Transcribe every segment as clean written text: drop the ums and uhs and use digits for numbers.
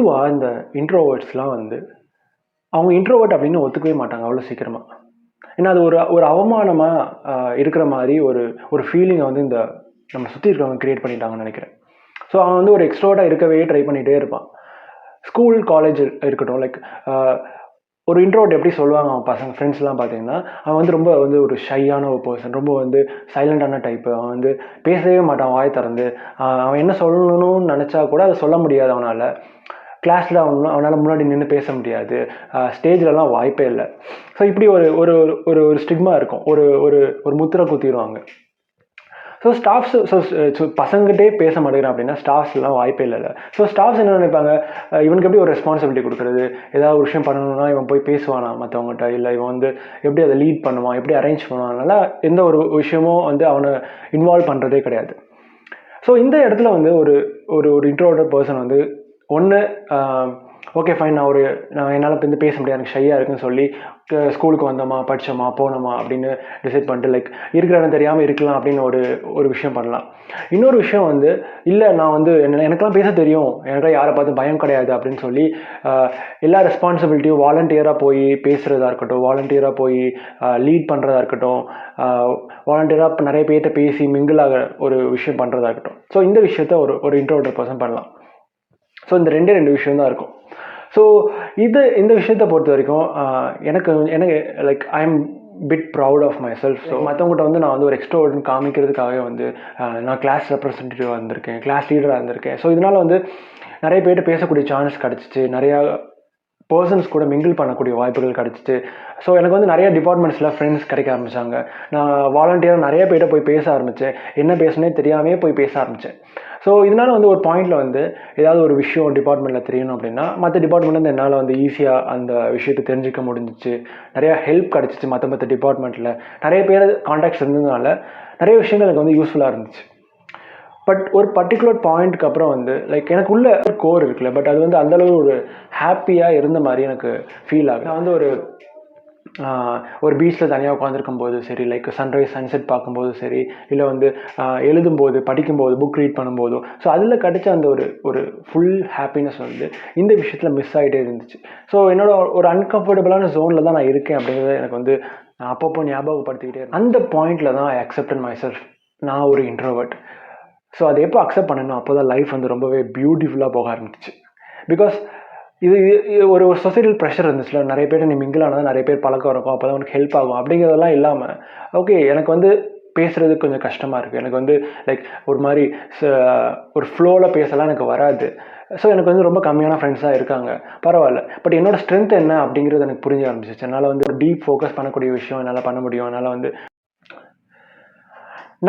பொதுவாக இந்த இன்ட்ரோவர்ட்ஸ்லாம் வந்து அவங்க இன்ட்ரோவர்ட் அப்படின்னு ஒத்துக்கவே மாட்டாங்க அவ்வளோ சீக்கிரமாக. ஏன்னா அது ஒரு ஒரு அவமானமாக இருக்கிற மாதிரி ஒரு ஒரு ஃபீலிங்கை வந்து இந்த நம்ம சுற்றி இருக்கிறவங்க க்ரியேட் பண்ணிட்டாங்கன்னு நினைக்கிறேன். ஸோ அவன் வந்து ஒரு எக்ஸ்ட்ரோவாக இருக்கவே ட்ரை பண்ணிகிட்டே இருப்பான். ஸ்கூல் காலேஜ் இருக்கட்டும், லைக் ஒரு இன்ட்ரோவர்ட் எப்படி சொல்லுவாங்க அவன் பசங்க ஃப்ரெண்ட்ஸ்லாம் பார்த்தீங்கன்னா, அவன் வந்து ரொம்ப வந்து ஒரு ஷையான ஒரு பர்சன், ரொம்ப வந்து சைலண்டான டைப்பு. அவன் வந்து பேசவே மாட்டான் வாய் திறந்து. அவன் என்ன சொல்லணும்னு நினச்சா கூட அதை சொல்ல முடியாது அவனால். கிளாஸில் அவனால் முன்னாடி நின்று பேச முடியாது. ஸ்டேஜ்லலாம் வாய்ப்பே இல்லை. ஸோ இப்படி ஒரு ஒரு ஒரு ஒரு ஸ்டிக்மா இருக்கும். ஒரு ஒரு ஒரு முத்திரை குத்திடுவாங்க. ஸோ ஸ்டாஃப்ஸ் பசங்கிட்டே பேச மாட்டேங்கிறான் அப்படின்னா ஸ்டாஃப்ஸ்லாம் வாய்ப்பே இல்லை. ஸோ ஸ்டாஃப்ஸ் என்ன நினைப்பாங்க, இவனுக்கு எப்படி ஒரு ரெஸ்பான்சிபிலிட்டி கொடுக்குறது, ஏதாவது ஒரு விஷயம் பண்ணணும்னா இவன் போய் பேசுவானா மற்றவங்ககிட்ட, இல்லை இவன் வந்து எப்படி அதை லீட் பண்ணுவான், எப்படி அரேஞ்ச் பண்ணுவான், அதனால் எந்த ஒரு விஷயமும் வந்து அவனை இன்வால்வ் பண்ணுறதே கிடையாது. ஸோ இந்த இடத்துல வந்து ஒரு ஒரு ஒரு இன்ட்ரோவர்ட் பர்சன் வந்து ஒன்று ஓகே ஃபைன், நான் என்னால் இப்போ பேச முடியாது, எனக்கு ஷையாக இருக்குன்னு சொல்லி ஸ்கூலுக்கு வந்தோமா, படித்தோமா, போனோமா அப்படின்னு டிசைட் பண்ணிட்டு லைக் இருக்கிறவன் தெரியாமல் இருக்கலாம் அப்படின்னு ஒரு விஷயம் பண்ணலாம். இன்னொரு விஷயம் வந்து இல்லை நான் வந்து எனக்கெல்லாம் பேச தெரியும், எனக்கு யாரை பார்த்து பயம் கிடையாது அப்படின்னு சொல்லி எல்லா ரெஸ்பான்சிபிலிட்டியும் வாலண்டியராக போய் பேசுகிறதா இருக்கட்டும், வாலண்டியராக போய் லீட் பண்ணுறதா இருக்கட்டும், வாலண்டியராக நிறைய பேர்கிட்ட பேசி மிங்கிளாக ஒரு விஷயம் பண்ணுறதா இருக்கட்டும். ஸோ இந்த விஷயத்த ஒரு இன்ட்ரோவர்ட் பர்சன் பண்ணலாம். ஸோ இந்த ரெண்டு விஷயம் தான் இருக்கும். ஸோ இந்த விஷயத்தை பொறுத்த வரைக்கும் எனக்கு like I am bit proud of myself. So மற்றவங்கள்ட்ட வந்து நான் வந்து ஒரு எக்ஸ்ட்ரோவர்ட்னு காமிக்கிறதுக்காகவே வந்து நான் கிளாஸ் ரெப்ரசன்டேட்டிவாக இருந்திருக்கேன், கிளாஸ் லீடராக இருந்திருக்கேன். ஸோ இதனால் வந்து நிறைய பேர்கிட்ட பேசக்கூடிய சான்ஸ் கிடச்சிச்சு, நிறையா பர்சன்ஸ் கூட மிங்கிள் பண்ணக்கூடிய வாய்ப்புகள் கிடச்சிச்சு. ஸோ எனக்கு வந்து நிறைய டிபார்ட்மெண்ட்ஸில் ஃப்ரெண்ட்ஸ் கிடைக்க ஆரம்பித்தாங்க. நான் வாலண்டியராக நிறைய பேர்கிட்ட போய் பேச ஆரம்பித்தேன், என்ன பேசுனே தெரியாமே போய் பேச ஆரம்பித்தேன். ஸோ இதனால் வந்து ஒரு பாயிண்டில் வந்து ஏதாவது ஒரு விஷயம் டிபார்ட்மெண்ட்டில் தெரியணும் அப்படின்னா மற்ற டிபார்ட்மெண்ட்லேருந்து என்னால் வந்து ஈஸியாக அந்த விஷயத்தை தெரிஞ்சிக்க முடிஞ்சிச்சு. நிறையா ஹெல்ப் கிடச்சிச்சு. மற்ற டிபார்ட்மெண்ட்டில் நிறைய பேர் கான்டாக்ட்ஸ் இருந்ததுனால நிறைய விஷயங்கள் எனக்கு வந்து யூஸ்ஃபுல்லாக இருந்துச்சு. பட் ஒரு பர்டிகுலர் பாயிண்ட்டுக்கு அப்புறம் வந்து லைக் எனக்கு உள்ள ஒரு கோர் இருக்குல்ல, பட் அது வந்து அந்தளவு ஒரு ஹாப்பியாக இருந்த மாதிரி எனக்கு ஃபீல் ஆகுது. நான் வந்து ஒரு பீச்சில் தனியாக உட்காந்துருக்கும் போது சரி, லைக் சன்ரைஸ் சன்செட் பார்க்கும்போது சரி, இல்லை வந்து எழுதும்போது, படிக்கும்போது, புக் ரீட் பண்ணும்போதும், ஸோ அதில் கிடைச்ச அந்த ஒரு ஃபுல் ஹாப்பினஸ் வந்து இந்த விஷயத்தில் மிஸ் ஆகிட்டே இருந்துச்சு. ஸோ என்னோட ஒரு அன்கம்ஃபர்டபுளான ஜோனில் தான் நான் இருக்கேன் அப்படிங்கிறத எனக்கு வந்து நான் அப்பப்போ ஞாபகப்படுத்திக்கிட்டே இருக்கேன். அந்த பாயிண்டில் தான் ஐ அக்செப்டட் மை செல்ஃப், நான் ஒரு இன்ட்ரோவர்ட். ஸோ அதை எப்போ அக்செப்ட் பண்ணணும், அப்போ தான் லைஃப் வந்து ரொம்பவே பியூட்டிஃபுல்லாக போக ஆரம்பிச்சிச்சு. பிகாஸ் இது ஒரு சொசைட்டல் ப்ரெஷர் இருந்துச்சுல, நிறைய பேர் நீ மிங்கிள் ஆனால் நிறைய பேர் பழக்கம் இருக்கும், அப்போ தான் உனக்கு ஹெல்ப் ஆகும் அப்படிங்கிறதெல்லாம் இல்லாமல், ஓகே எனக்கு வந்து பேசுகிறதுக்கு கொஞ்சம் கஷ்டமாக இருக்குது, எனக்கு வந்து லைக் ஒரு மாதிரி ஒரு ஃப்ளோவில் பேசலாம் எனக்கு வராது. ஸோ எனக்கு வந்து ரொம்ப கம்மியான ஃப்ரெண்ட்ஸாக இருக்காங்க, பரவாயில்ல. பட் என்னோடய ஸ்ட்ரென்த் என்ன அப்படிங்கிறது எனக்கு புரிஞ்ச ஆரம்பிச்சிச்சு. என்னால் வந்து ஒரு டீப் ஃபோக்கஸ் பண்ணக்கூடிய விஷயம் என்னால் பண்ண முடியும். என்னால் வந்து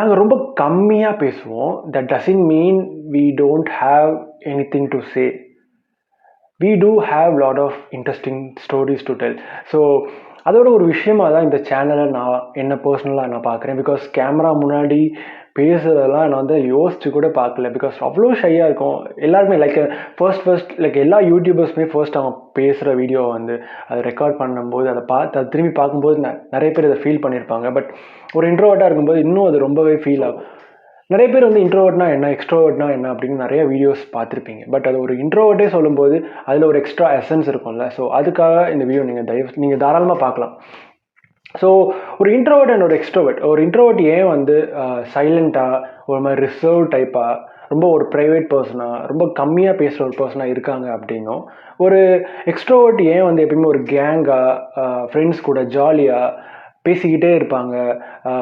நாங்கள் ரொம்ப கம்மியாக பேசுவோம். That doesn't mean we don't have anything to say. We do have lot of interesting stories to tell. So அதோட ஒரு விஷயமாக தான் இந்த சேனலை என்ன பர்சனலாக நான் பார்க்குறேன். பிகாஸ் கேமரா முன்னாடி பேசுகிறதெல்லாம் நான் வந்து யோசிச்சு கூட பார்க்கல. பிகாஸ் அவ்வளோ ஷையாக இருக்கும் எல்லாருமே. லைக் ஃபர்ஸ்ட் லைக் எல்லா யூடியூபர்ஸுமே ஃபர்ஸ்ட் அவங்க பேசுகிற வீடியோவை வந்து அதை ரெக்கார்ட் பண்ணும்போது அதை திரும்பி பார்க்கும்போது நிறைய பேர் அதை ஃபீல் பண்ணியிருப்பாங்க. பட் ஒரு இன்ட்ரோவர்ட்டாக இருக்கும்போது இன்னும் அது ரொம்பவே ஃபீல் ஆகும். நிறைய பேர் வந்து இன்ட்ரோவர்ட்னா என்ன, எக்ஸ்ட்ரோவர்ட்னா என்ன அப்படின்னு நிறைய வீடியோஸ் பார்த்துருப்பீங்க. பட் அது ஒரு இன்ட்ரோவர்ட்டே சொல்லும்போது அதில் ஒரு எக்ஸ்ட்ரா எசன்ஸ் இருக்கும்ல. ஸோ அதுக்காக இந்த வீடியோ நீங்கள் தாராளமாக பார்க்கலாம். ஸோ ஒரு இன்ட்ரோவர்ட் அண்ட் ஒரு எக்ஸ்ட்ரோவர்ட். ஒரு இன்ட்ரோவர்ட் ஏன் வந்து சைலண்ட்டாக ஒரு மாதிரி ரிசர்வ் டைப்பாக ரொம்ப ஒரு ப்ரைவேட் பர்சனாக ரொம்ப கம்மியாக பேசுகிற ஒரு பர்சனாக இருக்காங்க அப்படின்னும், ஒரு எக்ஸ்ட்ரோவர்ட் ஏன் வந்து எப்பயுமே ஒரு கேங்காக ஃப்ரெண்ட்ஸ் கூட ஜாலியாக பேசிக்கிட்டே இருப்பாங்க,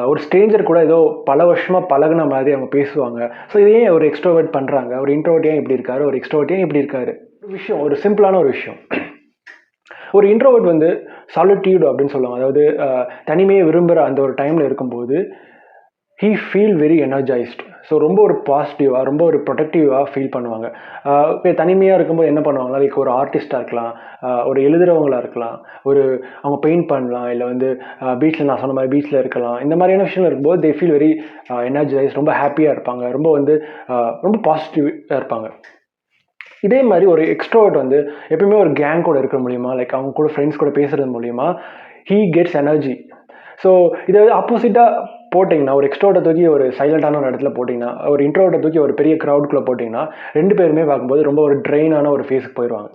ஒரு ஸ்ட்ரேஞ்சர் கூட ஏதோ பல வருஷமாக பழகுன மாதிரி அவங்க பேசுவாங்க. ஸோ இது ஏன் ஒரு எக்ஸ்ட்ரோவர்ட் பண்ணுறாங்க, ஒரு இன்ட்ரோவர்ட் ஏன் இப்படி இருக்காரு, ஒரு எக்ஸ்ட்ரோவர்ட் ஏன் இப்படி இருக்காரு. ஒரு விஷயம், ஒரு சிம்பிளான ஒரு விஷயம். ஒரு இன்ட்ரோவர்ட் வந்து சாலிட்யூட் அப்படின்னு சொல்லுவாங்க. அதாவது தனிமையை விரும்புகிற அந்த ஒரு டைமில் இருக்கும்போது he feel very energized. So ரொம்ப ஒரு பாசிட்டிவாக ரொம்ப ஒரு ப்ரொடக்டிவாக ஃபீல் பண்ணுவாங்க. தனிமையாக இருக்கும்போது என்ன பண்ணுவாங்கன்னா, லைக் ஒரு ஆர்டிஸ்ட்டாக இருக்கலாம், ஒரு எழுதுகிறவங்களாக இருக்கலாம், அவங்க பெயிண்ட் பண்ணலாம், இல்லை வந்து பீச்சில் நான் சொன்ன மாதிரி பீச்சில் இருக்கலாம். இந்த மாதிரியான விஷயங்கள் இருக்கும்போது தே ஃபீல் வெரி எனர்ஜைஸ், ரொம்ப ஹாப்பியாக இருப்பாங்க, ரொம்ப வந்து ரொம்ப பாசிட்டிவாக இருப்பாங்க. இதே மாதிரி ஒரு எக்ஸ்ட்ரோவர்ட் வந்து எப்பயுமே ஒரு கேங் கூட இருக்கிற மூலிமா, லைக் அவங்க கூட ஃப்ரெண்ட்ஸ் கூட பேசுகிறது மூலிமா he gets எனர்ஜி. ஸோ இதை ஆப்போசிட்டாக போட்டிங்கன்னா, ஒரு எக்ஸ்ட்ரோவர்ட்டை தூக்கி ஒரு சைலண்டான ஒரு இடத்துல போட்டிங்கன்னா, ஒரு இன்ட்ரோவர்ட்டை தூக்கி ஒரு பெரிய க்ரௌடுக்குள்ளே போட்டிங்கன்னா 2 பேருமே பார்க்கும்போது ரொம்ப ஒரு ட்ரெயினான ஒரு ஃபேஸுக்கு போயிடுவாங்க.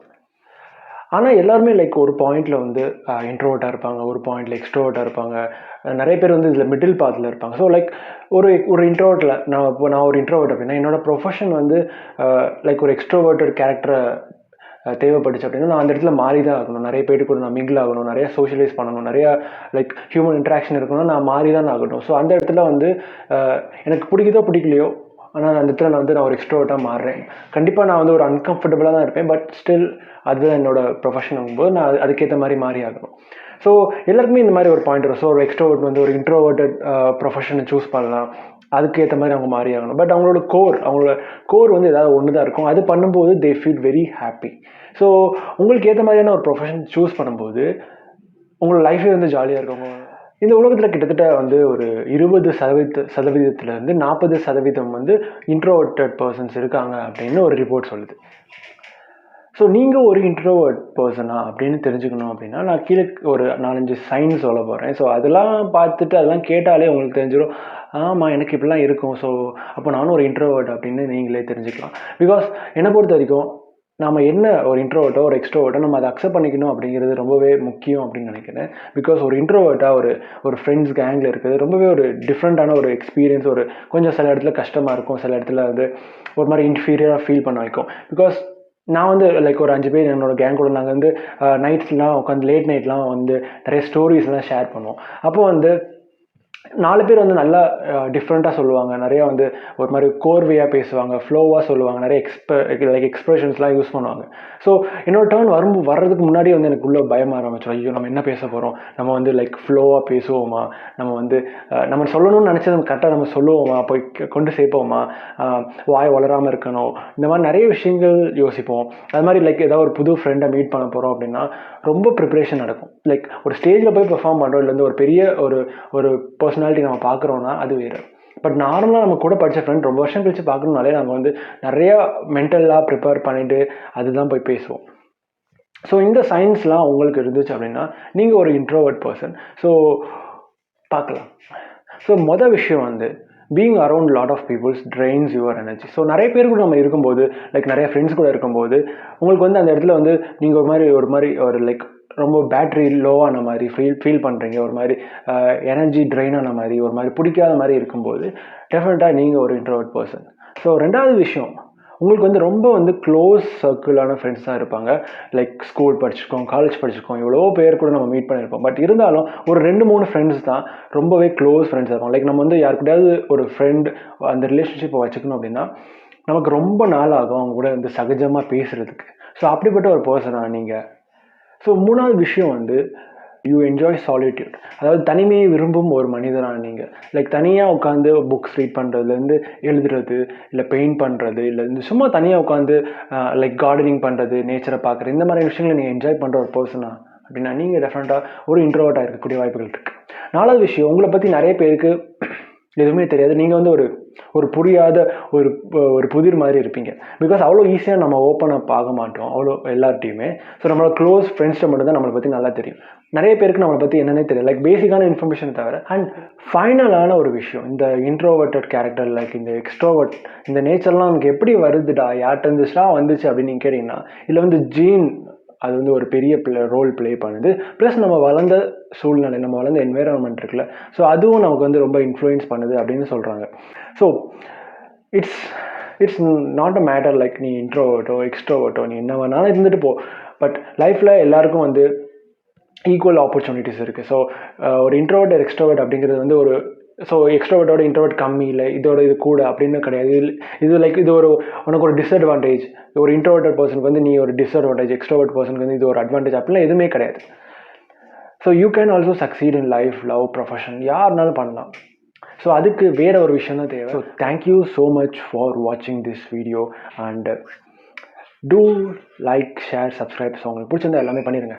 ஆனால் எல்லாருமே லைக் ஒரு பாயிண்டில் வந்து இன்ட்ரோவர்ட்டாக இருப்பாங்க, ஒரு பாயிண்டில் எக்ஸ்ட்ரோவர்ட்டாக இருப்பாங்க. நிறைய பேர் வந்து இதில் மிடில் பாத்தில் இருப்பாங்க. ஸோ லைக் ஒரு ஒரு இன்ட்ரோவர்ட்டில் நான் ஒரு இன்ட்ரோவர்ட் அப்படின்னா என்னோட ப்ரொஃபஷன் வந்து லைக் ஒரு எக்ஸ்ட்ரோவர்ட்டட் கேரக்டரை தேவைப்பட்டுச்சு அப்படின்னா நான் அந்த இடத்துல மாறி தான் ஆகணும். நிறைய பேருக்கு கூட நான் மிங்கிள் ஆகணும், நிறையா சோஷியலைஸ் பண்ணணும், நிறையா லைக் ஹியூமன் இன்ட்ராக்ஷன் இருக்கணும், நான் மாறி தான் ஆகணும். ஸோ அந்த இடத்துல வந்து எனக்கு பிடிக்குதோ பிடிக்கலையோ, ஆனால் அந்த இடத்துல நான் ஒரு எக்ஸ்ட்ரோவர்ட்டாக மாறுறேன். கண்டிப்பாக நான் வந்து ஒரு அன்கம்ஃபர்டபுளாக தான் இருப்பேன். பட் ஸ்டில் அதுதான் என்னோடய ப்ரொஃபஷன் ஆகும்போது நான் அதுக்கேற்ற மாதிரி மாறி ஆகணும். ஸோ எல்லாருக்குமே இந்த மாதிரி ஒரு பாயிண்ட் வரும். ஸோ ஒரு எக்ஸ்ட்ரோவர்ட் வந்து ஒரு இன்ட்ரோவர்ட்டட் ப்ரொஃபஷனை சூஸ் பண்ணலாம், அதுக்கேற்ற மாதிரி அவங்க மாறி ஆகணும். பட் அவங்களோட கோர் வந்து ஏதாவது ஒன்று தான் இருக்கும். அது பண்ணும்போது they feel very happy. So உங்களுக்கு ஏற்ற மாதிரியான ஒரு ப்ரொஃபஷன் சூஸ் பண்ணும்போது உங்களோட லைஃபே வந்து ஜாலியாக இருக்கும். இந்த உலகத்தில் கிட்டத்தட்ட வந்து ஒரு 20% 40% வந்து இன்ட்ரோவர்ட்டட் பர்சன்ஸ் இருக்காங்க அப்படின்னு ஒரு ரிப்போர்ட் சொல்லுது. ஸோ நீங்கள் ஒரு இன்ட்ரோவர்ட் பர்சனா அப்படின்னு தெரிஞ்சுக்கணும் அப்படின்னா நான் கீழே ஒரு 4-5 சைன்ஸ் சொல்ல போகிறேன். ஸோ அதெல்லாம் பார்த்துட்டு அதெல்லாம் கேட்டாலே உங்களுக்கு தெரிஞ்சிடும், ஆமாம் எனக்கு இப்படிலாம் இருக்கும், ஸோ அப்போ நானும் ஒரு இன்ட்ரோவர்ட் அப்படின்னு நீங்களே தெரிஞ்சுக்கலாம். பிகாஸ் என்னை பொறுத்த வரைக்கும் நம்ம என்ன ஒரு இன்ட்ரோவர்ட்டோ ஒரு எக்ஸ்ட்ரோவர்ட்டோ நம்ம அதை அக்செப்ட் பண்ணிக்கணும் அப்படிங்கிறது ரொம்பவே முக்கியம் அப்படின்னு நினைக்கிறேன். பிகாஸ் ஒரு இன்ட்ரோவர்ட்டாக ஒரு ஃப்ரெண்ட்ஸ் கேங்கில் இருக்குது ரொம்பவே ஒரு டிஃப்ரெண்ட்டான ஒரு எக்ஸ்பீரியன்ஸ். கொஞ்சம் சில இடத்துல கஷ்டமாக இருக்கும், சில இடத்துல வந்து ஒரு மாதிரி இன்ஃபீரியராக ஃபீல் பண்ண வைக்கும். பிகாஸ் நான் வந்து லைக் ஒரு 5 பேர் என்னோடய கேங் கூட நாங்கள் வந்து நைட்ஸ்லாம் உட்காந்து லேட் நைட்லாம் வந்து நிறைய ஸ்டோரிஸ்லாம் ஷேர் பண்ணுவோம். அப்போ வந்து 4 பேர் வந்து நல்லா டிஃப்ரெண்ட்டாக சொல்லுவாங்க, நிறையா வந்து ஒரு மாதிரி கோர்வையாக பேசுவாங்க, ஃப்ளோவாக சொல்லுவாங்க, நிறைய எக்ஸ்ப்ரெஷன்ஸ்லாம் யூஸ் பண்ணுவாங்க. ஸோ என்னோட டர்ன் வர்றதுக்கு முன்னாடியே வந்து எனக்கு உள்ள பயமாக ஆரம்பிச்சோம். ஐயோ நம்ம என்ன பேச போகிறோம், நம்ம வந்து லைக் ஃப்ளோவாக பேசுவோமா, நம்ம வந்து நம்ம சொல்லணும்னு நினச்சது கரெக்டாக நம்ம சொல்லுவோமா, போய் கொண்டு சேர்ப்போமா, வாய் வளராமல் இருக்கணும், இந்த மாதிரி நிறைய விஷயங்கள் யோசிப்போம். அது மாதிரி லைக் ஏதாவது ஒரு புது ஃப்ரெண்டை மீட் பண்ண போகிறோம் அப்படின்னா ரொம்ப ப்ரிப்ரேஷன் நடக்கும். லைக் ஒரு ஸ்டேஜில் போய் பெர்ஃபார்ம் பண்ணுறோம், இல்லைருந்து ஒரு பெரிய ஒரு பர்சனாலிட்டி நம்ம பார்க்குறோன்னா அது வேறு. பட் நார்மலாக நம்ம கூட படித்த ஃப்ரெண்ட் ரொம்ப வருஷம் கழிச்சு பார்க்கணுனாலே நாங்கள் வந்து நிறையா மென்டலாக ப்ரிப்பேர் பண்ணிவிட்டு அதுதான் போய் பேசுவோம். ஸோ இந்த சயின்ஸ்லாம் உங்களுக்கு இருந்துச்சு அப்படின்னா நீங்கள் ஒரு இன்ட்ரோவர்ட் பர்சன். ஸோ பார்க்கலாம். ஸோ மொதல் விஷயம் வந்து being around lot of peoples trains your energy. So நிறைய பேர் கூட நம்ம இருக்கும்போது லைக் நிறைய ஃப்ரெண்ட்ஸ் கூட இருக்கும்போது உங்களுக்கு வந்து அந்த இடத்துல வந்து நீங்கள் ஒரு மாதிரி லைக் ரொம்ப பேட்ரி லோவான மாதிரி ஃபீல் பண்ணுறீங்க, ஒரு மாதிரி எனர்ஜி ட்ரெயின் ஆன மாதிரி, ஒரு மாதிரி பிடிக்காத மாதிரி இருக்கும்போது டெஃபினட்டாக நீங்கள் ஒரு இன்ட்ரோவர்ட் பர்சன். ஸோ ரெண்டாவது விஷயம், உங்களுக்கு வந்து ரொம்ப வந்து க்ளோஸ் சர்க்கிளான ஃப்ரெண்ட்ஸ் தான் இருப்பாங்க. லைக் ஸ்கூல் படிச்சிருக்கோம், காலேஜ் படிச்சிருக்கோம், எவ்வளோ பேர் கூட நம்ம மீட் பண்ணியிருப்போம். பட் இருந்தாலும் ஒரு 2-3 ஃப்ரெண்ட்ஸ் தான் ரொம்பவே க்ளோஸ் ஃப்ரெண்ட்ஸ் இருப்பாங்க. லைக் நம்ம வந்து யாருக்கிட்டையாவது ஒரு ஃப்ரெண்ட் அந்த ரிலேஷன்ஷிப்பை வச்சுக்கணும் அப்படின்னா நமக்கு ரொம்ப நாள் ஆகும் அவங்க கூட வந்து சகஜமாக பேசுகிறதுக்கு. ஸோ அப்படிப்பட்ட ஒரு பர்சனாக நீங்கள். ஸோ மூணாவது விஷயம் வந்து யூ என்ஜாய் சாலிட்யூட். அதாவது தனிமையை விரும்பும் ஒரு மனிதனாக நீங்கள். லைக் தனியாக உட்காந்து புக்ஸ் ரீட் பண்ணுறதுலேருந்து எழுதுறது, இல்லை பெயிண்ட் பண்ணுறது, இல்லை சும்மா தனியாக உட்காந்து லைக் கார்டனிங் பண்ணுறது, நேச்சரை பார்க்குறது, இந்த மாதிரி விஷயங்களை நீங்கள் என்ஜாய் பண்ணுற ஒரு பர்சனா அப்படின்னா நீங்கள் டெஃபினட்டாக ஒரு இன்ட்ரோவர்ட்டாக இருக்கக்கூடிய வாய்ப்புகள் இருக்குது. நாலாவது விஷயம், உங்களை பற்றி நிறைய பேருக்கு எதுவுமே தெரியாது. நீங்கள் வந்து ஒரு புரியாத ஒரு புதிர் மாதிரி இருப்பீங்க. பிகாஸ் அவ்வளோ ஈஸியாக நம்ம ஓப்பன் அப் ஆக மாட்டோம் அவ்வளோ எல்லார்ட்டையுமே. ஸோ நம்மளோட க்ளோஸ் ஃப்ரெண்ட்ஸ்ட்டை மட்டும் தான் நம்மளை பற்றி நல்லா தெரியும். நிறைய பேருக்கு நம்மளை பற்றி என்னன்னே தெரியும், லைக் பேசிக்கான இன்ஃபர்மேஷன் தவிர. அண்ட் ஃபைனலான ஒரு விஷயம், இந்த இன்ட்ரோவர்ட்டட் கேரக்டர் லைக் இந்த எக்ஸ்ட்ரோவர்ட் இந்த நேச்சர்லாம் நமக்கு எப்படி வருதுடா, யார்கிட்ட இருந்துச்சுடா வந்துச்சு அப்படின்னு நீங்கள் கேட்டிங்கன்னா இதில் வந்து ஜீன் அது வந்து ஒரு பெரிய ரோல் ப்ளே பண்ணுது. ப்ளஸ் நம்ம வளர்ந்த சூழ்நிலை, நம்ம வளர்ந்த என்வைரன்மெண்ட் இருக்குல்ல, ஸோ அதுவும் நமக்கு வந்து ரொம்ப இன்ஃப்ளூயன்ஸ் பண்ணுது அப்படின்னு சொல்கிறாங்க. So it's not a matter like நீ இன்ட்ரோவர்ட்டோ எக்ஸ்ட்ரோவர்ட்டோ நீ என்ன வேணாலும் இருந்துட்டு போ. பட் லைஃப்பில் எல்லாருக்கும் வந்து ஈக்குவல் ஆப்பர்ச்சுனிட்டிஸ் இருக்குது. ஸோ ஒரு இன்ட்ரோவர்ட் எக்ஸ்ட்ரோவர்ட் அப்படிங்கிறது வந்து ஸோ எக்ஸ்ட்ரோவர்ட்டோட இன்ட்ரோவர்ட் கம்மி இல்லை, இது கூட அப்படின்னு கிடையாது. இது லைக் இது உனக்கு ஒரு டிஸ்அட்வான்டேஜ், ஒரு இன்ட்ரோவர்ட்டட் பர்சனுக்கு வந்து நீ ஒரு டிஸ்அட்வான்டேஜ், எக்ஸ்ட்ரோவர்ட் பர்சனுக்கு வந்து இது ஒரு அட்வான்டேஜ் அப்படிலாம் எதுவுமே கிடையாது. So you can also succeed in life, love, profession, யாருனாலும் பண்ணலாம். ஸோ அதுக்கு வேறு ஒரு விஷயம் தான் தேவை. So thank you so much for வாட்சிங் this video and do like, share, subscribe. So உங்களுக்கு பிடிச்சிருந்தா எல்லாமே பண்ணிடுங்க.